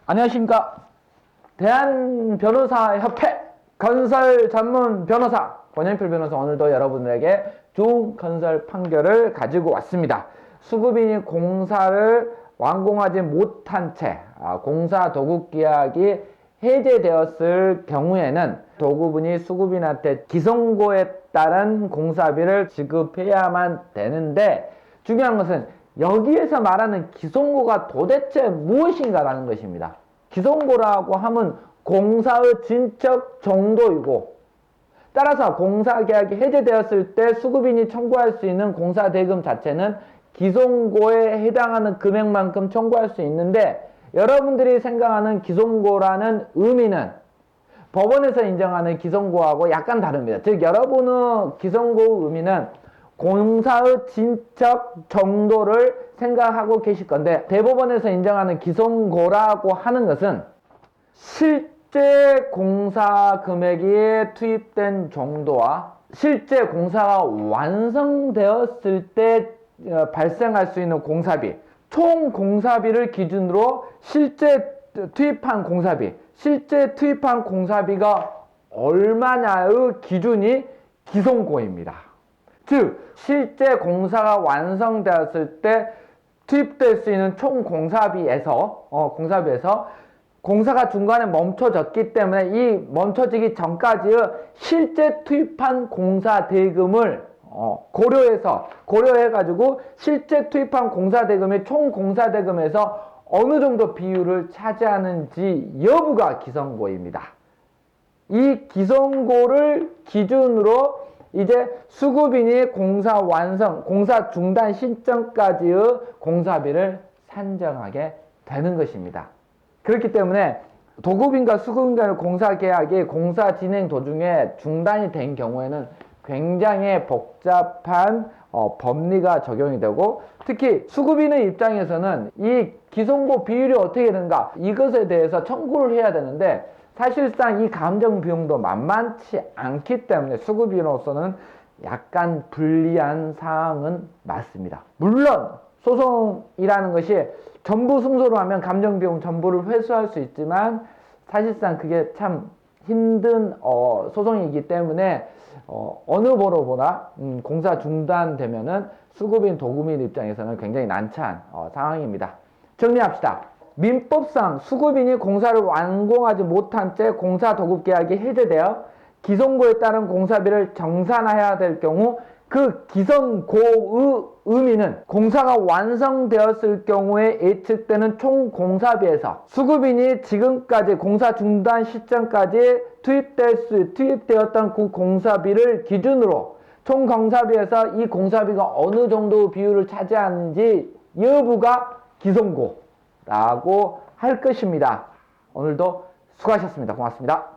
안녕하십니까. 대한변호사협회 건설 전문 변호사 권영필 변호사, 오늘도 여러분들에게 좋은 건설 판결을 가지고 왔습니다. 수급인이 공사를 완공하지 못한 채 공사 도급 계약이 해제되었을 경우에는 도급은이 수급인한테 기성고에 따른 공사비를 지급해야만 되는데, 중요한 것은 여기에서 말하는 기성고가 도대체 무엇인가라는 것입니다. 기성고라고 하면 공사의 진척 정도이고, 따라서 공사계약이 해제되었을 때 수급인이 청구할 수 있는 공사대금 자체는 기성고에 해당하는 금액만큼 청구할 수 있는데, 여러분들이 생각하는 기성고라는 의미는 법원에서 인정하는 기성고하고 약간 다릅니다. 즉, 여러분의 기성고의 의미는 공사의 진척 정도를 생각하고 계실 건데, 대법원에서 인정하는 기성고라고 하는 것은 실제 공사 금액이 투입된 정도와 실제 공사가 완성되었을 때 발생할 수 있는 공사비, 총 공사비를 기준으로 실제 투입한 공사비가 얼마냐의 기준이 기성고입니다. 즉, 실제 공사가 완성되었을 때 투입될 수 있는 총 공사비에서 공사가 중간에 멈춰졌기 때문에 이 멈춰지기 전까지의 실제 투입한 공사 대금을 고려해가지고 실제 투입한 공사 대금의 총 공사 대금에서 어느 정도 비율을 차지하는지 여부가 기성고입니다. 이 기성고를 기준으로 이제 수급인이 공사 완성, 공사 중단 시점까지의 공사비를 산정하게 되는 것입니다. 그렇기 때문에 도급인과 수급인 간의 공사 계약이 공사 진행 도중에 중단이 된 경우에는 굉장히 복잡한 법리가 적용이 되고, 특히 수급인의 입장에서는 이 기성고 비율이 어떻게 되는가, 이것에 대해서 청구를 해야 되는데, 사실상 이 감정 비용도 만만치 않기 때문에 수급인으로서는 약간 불리한 상황은 맞습니다. 물론 소송이라는 것이 전부 승소를 하면 감정 비용 전부를 회수할 수 있지만, 사실상 그게 참 힘든 소송이기 때문에 어느 보로보나 공사 중단되면은 수급인 도급인 입장에서는 굉장히 난처한 상황입니다. 정리합시다. 민법상 수급인이 공사를 완공하지 못한 채 공사 도급 계약이 해제되어 기성고에 따른 공사비를 정산해야 될 경우, 그 기성고의 의미는 공사가 완성되었을 경우에 예측되는 총 공사비에서 수급인이 지금까지 공사 중단 시점까지 투입되었던 그 공사비를 기준으로 총 공사비에서 이 공사비가 어느 정도 비율을 차지하는지 여부가 기성고라고 할 것입니다. 오늘도 수고하셨습니다. 고맙습니다.